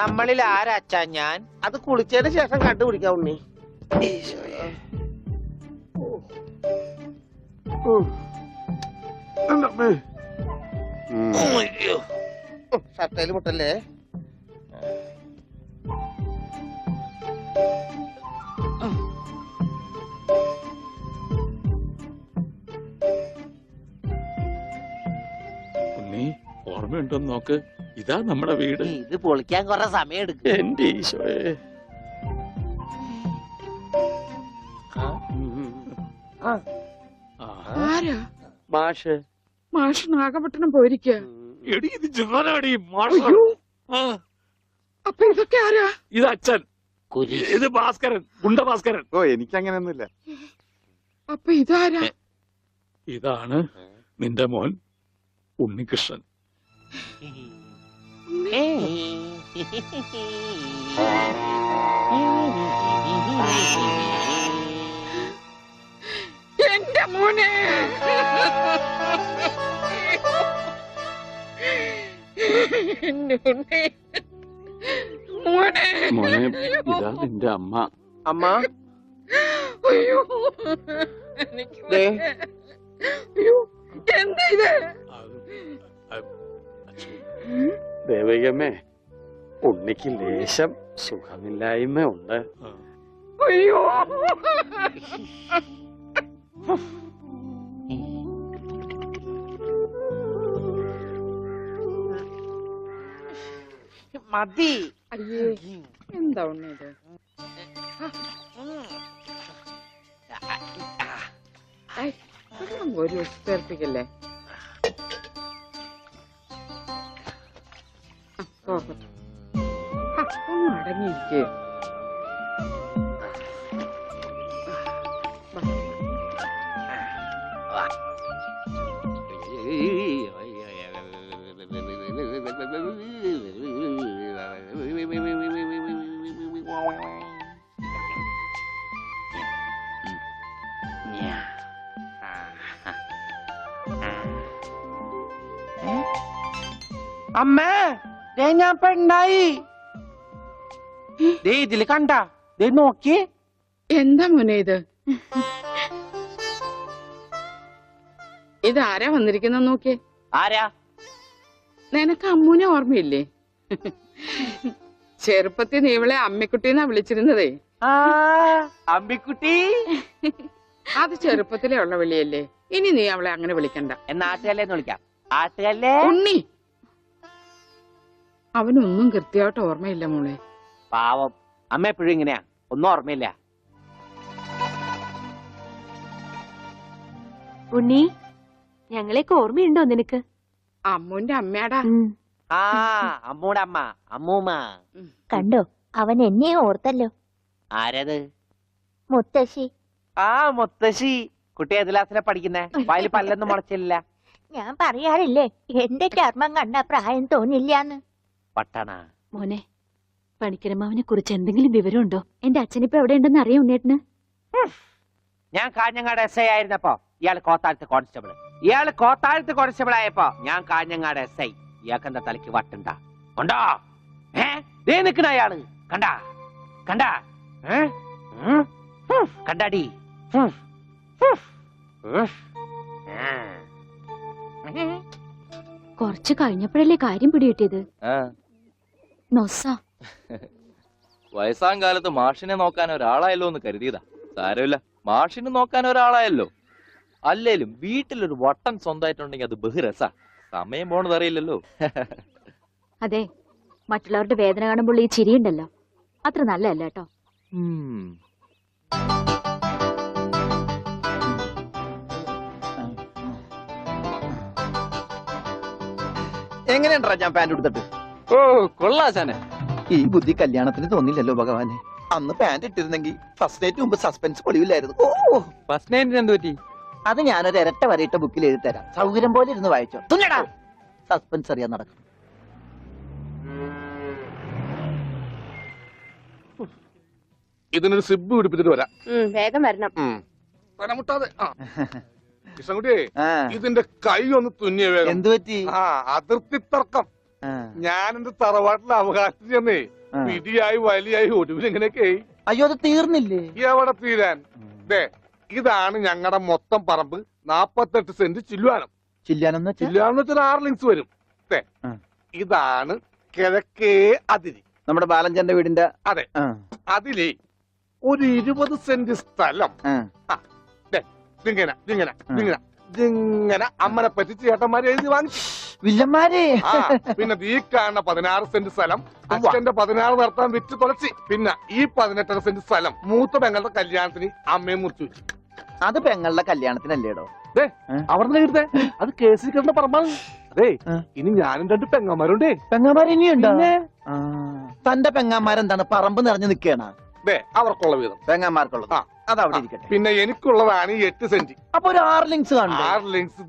നമ്മളിൽ ആരാച്ചാ ഞാൻ? അത് കുളിച്ചതിന് ശേഷം കണ്ടുപിടിക്കാം ഉണ്ണി. ഷർട്ടയിൽ മുട്ടല്ലേ? ഉണ്ണി ഓർമ്മയുണ്ടോന്ന് നോക്ക്. ഇതാ നമ്മുടെ വീട്. ഇത് പൊളിക്കാൻ കുറെ സമയം എടുക്കും. എന്റെ ഈശോയെ. ആരാ? മാഷ്. മാഷ് നാഗപട്ടണം പോയിരിക്കുക. എടി ഇത് ഞാനാടി മാഷ്. അപ്പൊ ഇതൊക്കെ ആരാ? ഇത് അച്ഛൻ. ഇത് ഭാസ്കരൻ, ഗുണ്ട ഭാസ്കരൻ. ഓ എനിക്കങ്ങനെയൊന്നുമില്ല. അപ്പൊ ഇതാരാ? ഇതാണ് നിന്റെ മോൻ ഉണ്ണികൃഷ്ണൻ. എന്റെ മോനെ. മോനെ. മോനെ ഇതാ നിന്റെ അമ്മ. അമ്മ. അയ്യോ അയ്യോ എന്താ ഇത്? ദേവികമ്മേ, ഉണ്ണിക്ക് ലേശം സുഖമില്ലായ്മ ഉണ്ട്. അയ്യോ മതി. അയ്യേ എന്താ ഉണ്ണി ഇത്? ഒരു ഉത്തേർപ്പിക്കല്ലേ? ഒന്ന് അടങ്ങിയിരിക്കേ. അമ്മേ, ദേ ഞാൻ പെണ്ണായി. ദേ ഇതില് കണ്ട, ദേ നോക്കി. എന്താ മോനെ ഇത്? ഇതാരാ വന്നിരിക്കുന്ന നോക്കിയേ. ആരാ? നിനക്ക് അമ്മൂനെ ഓർമ്മയില്ലേ? ചെറുപ്പത്തിൽ നീ ഇവളെ അമ്മിക്കുട്ടിന്നാ വിളിച്ചിരുന്നതേ. അമ്പിക്കുട്ടി. അത് ചെറുപ്പത്തിലേ ഉള്ള വിളിയല്ലേ. ഇനി നീ അവളെ അങ്ങനെ വിളിക്കണ്ട. എന്നാ ആട്ടുകല്ലേന്ന് വിളിക്കാം. ആട്ടുകല്ലേ. ഉണ്ണി. അവനൊന്നും കൃത്യമായിട്ട് ഓർമ്മയില്ല മോളെ. പാവം അമ്മ എപ്പോഴും ഇങ്ങനെയാ, ഒന്നും ഓർമ്മയില്ല. ഉണ്ണി, ഞങ്ങളെയൊക്കെ ഓർമ്മയുണ്ടോ നിനക്ക്? അമ്മൂന്റെ അമ്മയാടാ. ആ അമ്മൂടെ അമ്മ, അമ്മൂമ്മ. കണ്ടോ, അവൻ എന്നെ ഓർത്തല്ലോ. ആരത്? മുത്തശ്ശി. ആ മുത്തശ്ശി. കുട്ടി ഏത് ക്ലാസ്സിലാ പഠിക്കുന്നേ? വായിൽ പല്ലൊന്നും മുളച്ചില്ല. ഞാൻ പറയാറില്ലേ, എന്റെ ചർമ്മം കണ്ട പ്രായം തോന്നില്ലാന്ന്. പട്ടണ മോനെ, പണിക്കരമാവിനെ കുറിച്ച് എന്തെങ്കിലും വിവരമുണ്ടോ? എന്റെ അച്ഛനിപ്പോ എവിടെ ഉണ്ടെന്ന് അറിയാം ഉണ്ണേട്ടന്? ഞാൻ കാഞ്ഞങ്ങാട് SI ആയിരുന്നപ്പോ ഇയാള് കോത്താഴത്ത് കോൺസ്റ്റബിൾ ആയപ്പോ ഞാൻ കാഞ്ഞങ്ങാട് SI. ഇയാൾക്ക് എന്താ തലയ്ക്ക് വട്ടുണ്ടാ? ഉണ്ടോ? ദേ നിക്കണ അയാള്. കണ്ടാ കണ്ടാ കണ്ടാടി. കുറച്ച് കഴിഞ്ഞപ്പോഴല്ലേ കാര്യം പിടികിട്ടിയത്. നൊസ. വയസ്സാം കാലത്ത് മാഷിനെ നോക്കാൻ ഒരാളായല്ലോ എന്ന് കരുതിയതാ. സാരമില്ല, മാഷിനെ നോക്കാൻ ഒരാളായല്ലോ. അല്ലേലും വീട്ടിലൊരു വട്ടൻ സ്വന്തമായിട്ടുണ്ടെങ്കിൽ അത് ബഹുരസാ. സമയം പോണത് അറിയില്ലല്ലോ. അതെ, മറ്റുള്ളവരുടെ വേദന കാണുമ്പോൾ ഈ ചിരിയുണ്ടല്ലോ, അത്ര നല്ലതല്ല കേട്ടോ. എങ്ങനെയുണ്ടാ ഞാൻ പാന്റ് എടുത്തിട്ട്? ഓ കൊള്ളാശാനെ. ഈ ബുദ്ധി കല്യാണത്തിന് തോന്നില്ലല്ലോ ഭഗവാനെ. അന്ന് പാന്റ് ഇട്ടിരുന്നെങ്കിൽ ഫസ്റ്റ് നൈറ്റ് മുമ്പ് സസ്പെൻസ് പൊളിവില്ലായിരുന്നു. ഓ ഫസ്റ്റ് നൈറ്റിന് എന്ത് പറ്റി? അത് ഞാനൊരു ഇരട്ട വരയിട്ട ബുക്കിൽ എഴുതി തരാം. സൗകര്യം പോലെ ഇരുന്ന് വായിച്ചോ. തുന്നടാ, സസ്പെൻസ് അറിയാൻ നടക്കും. ഇതിനൊരു സിബ് പിടിപ്പിച്ചിട്ട് വരാം. വേഗം വരണം. മുട്ടാതെ. കൃഷ്ണൻകുട്ടിയെ, ഇതിന്റെ കൈ ഒന്ന് തുന്നിയ വേഗം. എന്ത് പറ്റി? അതിർത്തി തർക്കം. ഞാൻ എന്റെ തറവാട്ടിലെ അവകാശം ചെന്നേ പിടിയായി വലിയായി ഒടുവിൽ എങ്ങനെയൊക്കെ അയ്യോ അത് തീർന്നില്ലേ? എവിടെ തീരാൻ? ദേ ഇതാണ് ഞങ്ങളുടെ മൊത്തം പറമ്പ്, 48 സെന്റ് ചില്ലുവാനം. ചില്ലാനെന്ന് വെച്ചാ ചില്ലുവാനം വെച്ചാൽ 6 ലിങ്സ് വരും. ദേ ഇതാണ് കിഴക്കേ അതിരി. നമ്മുടെ ബാലഞ്ചന്റെ വീടിന്റെ. അതെ, അതിലേ ഒരു 20 സെന്റ് സ്ഥലം ഇങ്ങനെ അമ്മനെ പറ്റി ചേട്ടന്മാരെ എഴുതി വാങ്ങിച്ചു. വില്ലന്മാരെ. പിന്നെ ഈ കാണുന്ന 16 സെന്റ് സ്ഥലം അച്ഛന്റെ 16 നടത്താൻ വിറ്റ് തുളച്ചി. പിന്നെ ഈ 18 സെന്റ് സ്ഥലം മൂത്ത പെങ്ങളുടെ കല്യാണത്തിന് അമ്മയെ മുറിച്ചു വെച്ചു. അത് പെങ്ങളുടെ കല്യാണത്തിനല്ലേടോ? അവിടെ എഴുതേ അത് കേസിൽ കിടന്ന പറമ്പാണ്. അതെ, ഇനി ഞാനും 2 പെങ്ങന്മാരുണ്ടേ. പെങ്ങന്മാർ ഇനിയുണ്ടോ? തന്റെ പെങ്ങന്മാരെന്താണ് പറമ്പ് നിറഞ്ഞു നിൽക്കണ? അവർക്കുള്ള വീതം പെങ്ങന്മാർക്കുള്ളത് അതവിടെ ഇരിക്കട്ടെ. പിന്നെ എനിക്കുള്ളതാണ് ഈ 8 സെന്റ്. അപ്പൊ ഒരു 6 ലിങ്സ് കാണും. 6 ലിങ്സ്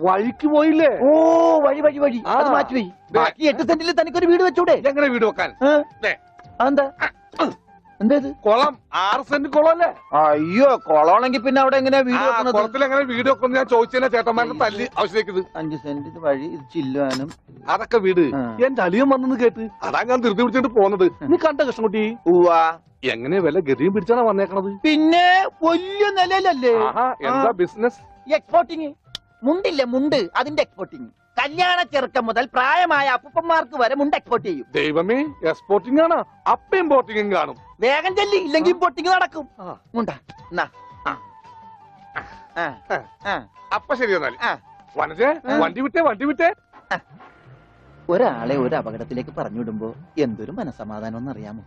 വഴിക്ക് പോയില്ലേ? ഓ വഴി വഴി വഴി. അത് മാറ്റി ബാക്കി 8 സെന്റിൽ തനിക്കൊരു വീട് വെച്ചൂടെ? എങ്ങനെ വീട് വെക്കാൻ? അതെന്താ? എന്താ ഇത്? കുളം 6 സെന്റ് കുളമല്ലേ? അയ്യോ കുളമാണെങ്കിൽ പിന്നെ അവിടെ എങ്ങനെയാ വീട് വെക്കുന്നത്? കുളത്തിൽ എങ്ങനെ വീട് വെക്കുന്നത് ഞാൻ ചോദിച്ചാൽ ചേട്ടന്മാരുടെ തല്ലി ആവശ്യത്തേക്ക്. 5 സെന്റ് ഇത് വഴി, ഇത് ചില്ലുവാനും. അതൊക്കെ വീട് എന്റെ അളിയൻ വന്നെന്ന് കേട്ട് അതാ ഞാൻ ധൃതി പിടിച്ചിട്ട് പോകുന്നത്. നീ കണ്ട കൃഷ്ണൻകുട്ടി? എങ്ങനെ വില ഗതിയും പിടിച്ചാണ് വന്നേക്കണത്? പിന്നെ വലിയ നിലയിലല്ലേ? എന്താ ബിസിനസ്? എക്സ്പോർട്ടിങ്. മുണ്ടില്ലേ മുണ്ട്, അതിന്റെ എക്സ്പോർട്ടിങ്. കല്യാണ ചെറുക്കം മുതൽ പ്രായമായ അപ്പൂപ്പന്മാർക്ക് വരെ മുണ്ട് എക്സ്പോർട്ട് ചെയ്യും. ദൈവമേ, എക്സ്പോർട്ടിംഗ് ആണ്. അപ്പ ഇമ്പോർട്ടിംഗും കാണും. വേഗം ചെല്ലി, ഇല്ലെങ്കിൽ ഇമ്പോർട്ടിംഗ് നടക്കും. മുണ്ട അപ്പൊ ശരി എന്നാൽ വനജേ, വണ്ടി വിട്ടേ. ഒരാളെ ഒരു അപകടത്തിലേക്ക് പറഞ്ഞുവിടുമ്പോ എന്തൊരു മനസമാധാനം അറിയാമോ?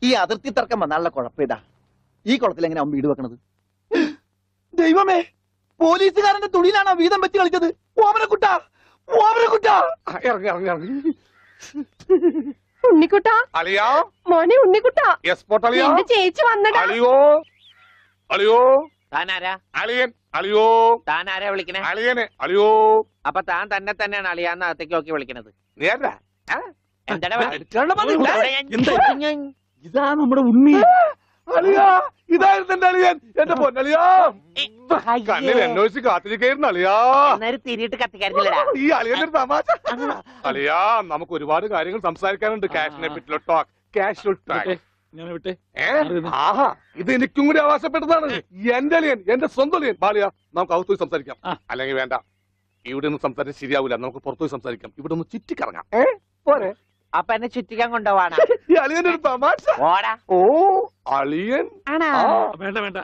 ഈ അതിർത്തി തർക്കം വന്നാലുള്ള കുഴപ്പമിതാ. ഈ കുളത്തിൽ എങ്ങനെ അവൻ വീട് വെക്കണത്? ദൈവമേ, പോലീസുകാരന്റെ തുണിയിലാണോ വീതം വെച്ച് കളിച്ചത്? ഓമനക്കുട്ടാ. ഇറങ്ങി ഉണ്ണിക്കുട്ടാ, അളിയാ, മോനെ ഉണ്ണിക്കുട്ടാ, എക്സ്പോർട്ട് അളിയാ, എന്റെ ചേച്ചി വന്നടാ. അളിയോ താനാരാ? അളിയൻ. അളിയോ, താനാരാ വിളിക്കണേ? അളിയനെ. അളിയോ. അപ്പൊ താൻ തന്നെ തന്നെയാണ് അളിയാന്ന് അകത്തേക്ക് നോക്കി വിളിക്കണത്. നീ ആരാ? ഇതാ നമ്മുടെ ഉണ്ണി. അളിയാ, ഇതായിരുന്നു എന്റെ അളിയൻ, എന്റെ പൊന്നളിയാ. കണ്ണിൽ അന്വേഷിച്ച് കാത്തിരിക്കായിരുന്നു അളിയാ. തിരിയിട്ട് കത്തിക്കാരില്ലടാ. ഈ അളിയന്റെ തമാശ. അളിയാ, നമുക്ക് ഒരുപാട് കാര്യങ്ങൾ സംസാരിക്കാനുണ്ട്. ക്യാഷിനെ പറ്റിയുള്ള ടോക്ക്. Cash talk. ആഹാ, ഇത് എനിക്കും കൂടി അവകാശപ്പെട്ടതാണ്. എന്റെ അളിയൻ, എന്റെ സ്വന്തം അളിയൻ. ബാലിയ, നമുക്ക് അകത്ത് പോയി സംസാരിക്കാം. അല്ലെങ്കിൽ വേണ്ട, ഇവിടെ നിന്ന് സംസാരിച്ചാൽ ശരിയാവില്ല. നമുക്ക് പുറത്തുപോയി സംസാരിക്കാം. ഇവിടെ ഒന്ന് ചുറ്റിക്കറങ്ങാം. പോരെ? അപ്പൊ എന്നെ ചുറ്റിക്കാൻ കൊണ്ടുപോവാണ്. ഈ അളിയന്റെ ഒരു തമാശ. ഓടാ. ഓ അളിയൻ. വേണ്ട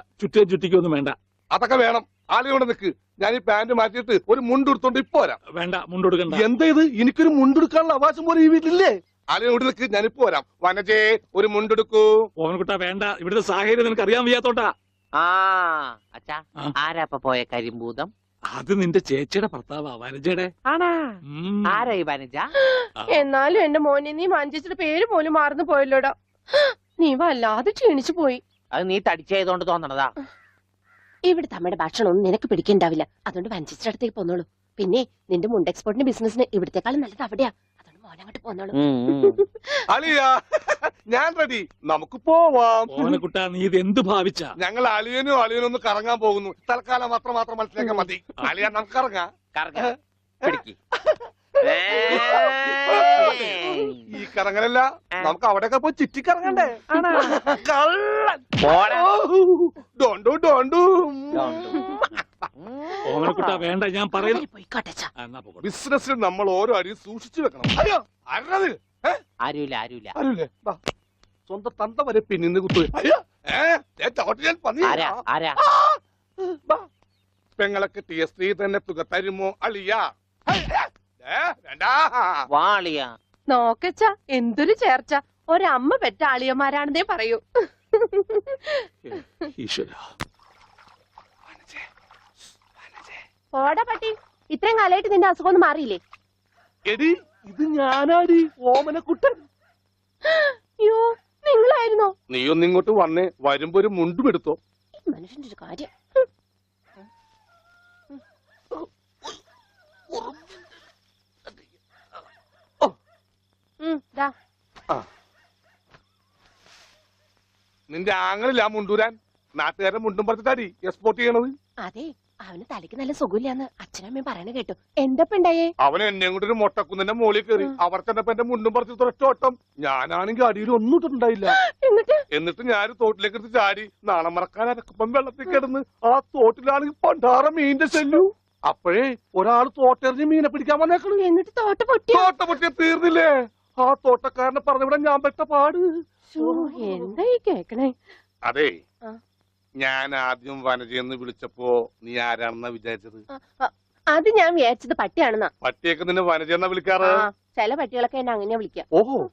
ചുറ്റിക്കൊന്നും വേണ്ട. അതൊക്കെ വേണം. ആളിയോടെ നിൽക്ക്. ഞാൻ ഈ പാന്റ് മാറ്റിയിട്ട് ഒരു മുണ്ടെടുത്തോണ്ട് ഇപ്പൊ വരാം. വേണ്ട, മുണ്ടെടുക്കണ്ട. എന്താ ഇത്? എനിക്കൊരു മുണ്ടെടുക്കാനുള്ള അവകാശം പോലെ ഈ വീട്ടിലില്ലേ? ആളിയോട് നിൽക്ക്, ഞാനിപ്പോ വരാം. വനജേ, ഒരു മുണ്ടെടുക്കൂ. ഓമനക്കുട്ടാ വേണ്ട, ഇവിടുത്തെ സാഹചര്യം നിനക്ക് അറിയാൻ വയ്യാത്തോട്ടാ. അച്ഛാ, ആരാ അപ്പൊ പോയ കരിമ്പൂതം? അത് നിന്റെ ചേച്ചിയുടെ ഭർത്താവാ, വനജയുടെ. ആണാ? ആരാ ഈ വനജ? എന്നാലും എന്റെ മോനെ നീ മഞ്ചേച്ചിയുടെ പേര് പോലും മാറുന്നു പോയല്ലോടാ. നീ വല്ലാതെ ക്ഷീണിച്ചു പോയി. അത് നീ തടിച്ചതുകൊണ്ട് തോന്നണതാ. ഇവിടെ തമ്മയുടെ ഭക്ഷണം ഒന്നും നിനക്ക് പിടിക്കണ്ടാവില്ല. അതുകൊണ്ട് വഞ്ചേച്ചിയുടെ അടുത്തേക്ക് പോന്നോളൂ. പിന്നെ നിന്റെ മുണ്ട് എക്സ്പോർട്ടിന്റെ ബിസിനസിന് ഇവിടത്തെക്കാളും നല്ലത് അവിടെയാ. അതുകൊണ്ട് മോനങ്ങോട്ട് പോന്നോളൂ. അളിയാ, ഞാൻ റെഡി. നമുക്ക് പോവാം. ഓമനക്കുട്ടാ, നീ ഇത് എന്ത് ഭാവിച്ച? ഞങ്ങൾ അളിയനും ഒന്ന് കറങ്ങാൻ പോകുന്നു. തൽക്കാലം മാത്രം മനസ്സിലാക്കാൻ മതി. അളിയാ, നമുക്ക് ഇറങ്ങാം. ഈ കറങ്ങലല്ല, നമുക്ക് അവിടെയൊക്കെ പോയി ചുറ്റിക്കറങ്ങണ്ടേ? ഓമനക്കുട്ടാ വേണ്ട, ഞാൻ പറയുന്നു. ബിസിനസ്സിൽ നമ്മൾ ഓരോ അടിയും സൂക്ഷിച്ചു വെക്കണം. അയ്യോ, ആരുമില്ല. സ്വന്തം തന്ത വരെ പിന്നിന്ന് കുത്തുക. പെങ്ങളൊക്കെ ടി എസ് ത്രീ തന്നെ തുക തരുമോ അളിയാ? നോക്കച്ച, എന്തൊരു ചേർച്ച. ഒരമ്മ പെറ്റ ആളിയന്മാരാണെന്നേ പറയൂ. ഓടാ പട്ടി, ഇത്രയും കാലമായിട്ട് നിന്റെ അസുഖം ഒന്നും മാറിയില്ലേ? എടി, ഇത് ഞാനാടി, ഓമനക്കുട്ടൻ. അയ്യോ, നിങ്ങളായിരുന്നോ? നീയൊന്നിങ്ങോട്ട് വന്നേ. വരുമ്പോ ഒരു മുണ്ടും എടുത്തോ. മനുഷ്യന്റെ ഒരു കാര്യം. നിന്റെ ആങ്ങളില്ല മുണ്ടൂരാൻ. നാട്ടുകാരെ മുണ്ടും പറിച്ചിട്ടാടി എക്സ്പോർട്ട് ചെയ്യണത്. അതെ, അവന് തലയ്ക്ക് നല്ല സുഖമില്ലാന്ന് അച്ഛനമ്മയും പറയണ കേട്ടു. എന്താപ്പണ്ടായേ? അവൻ എന്നെ കൊണ്ട് ഒരു മൊട്ടക്കുന്നിന്റെ മുകളിൽ കയറി. അവർ ചെന്നപ്പോ എന്റെ മുണ്ടും പറിച്ച് ഒറ്റോട്ടം. ഞാനാണെങ്കിൽ അടിയിൽ ഒന്നും ഇട്ടിട്ടുണ്ടായില്ല. എന്നിട്ട് ഞാൻ തോട്ടിലേക്ക് എടുത്ത് ചാടി. നാണം മറക്കാൻ അരക്കപ്പം വെള്ളത്തിൽ കിടന്ന് ആ തോട്ടിലാണെങ്കിൽ പണ്ടാറ മീനിന്റെ ശല്യു. അപ്പോഴേ ഒരാൾ തോട്ടെറിഞ്ഞ് മീനെ പിടിക്കാൻ വന്നേക്കണു. എന്നിട്ട് തോട്ട പൊട്ടിയ തീർന്നില്ലേ? ആ തോട്ടക്കാരനെ പറഞ്ഞവിടെ ഞാൻ പെട്ട പാട്. എന്തായി കേക്കണേ? അതെ, ആ. ഞാൻ ആദ്യം വനജയെന്ന് വിളിച്ചപ്പോ നീ ആരാണെന്നാ വിചാരിച്ചത്? അത് ഞാൻ വിചാരിച്ചത് പട്ടിയാണെന്നാ. പട്ടിയൊക്കെ നിന്നെ വനജയെന്നാ വിളിക്കാറ്. ചില പട്ടികളൊക്കെ എന്നെ അങ്ങനെയാ വിളിക്കുക. ഓഹോ,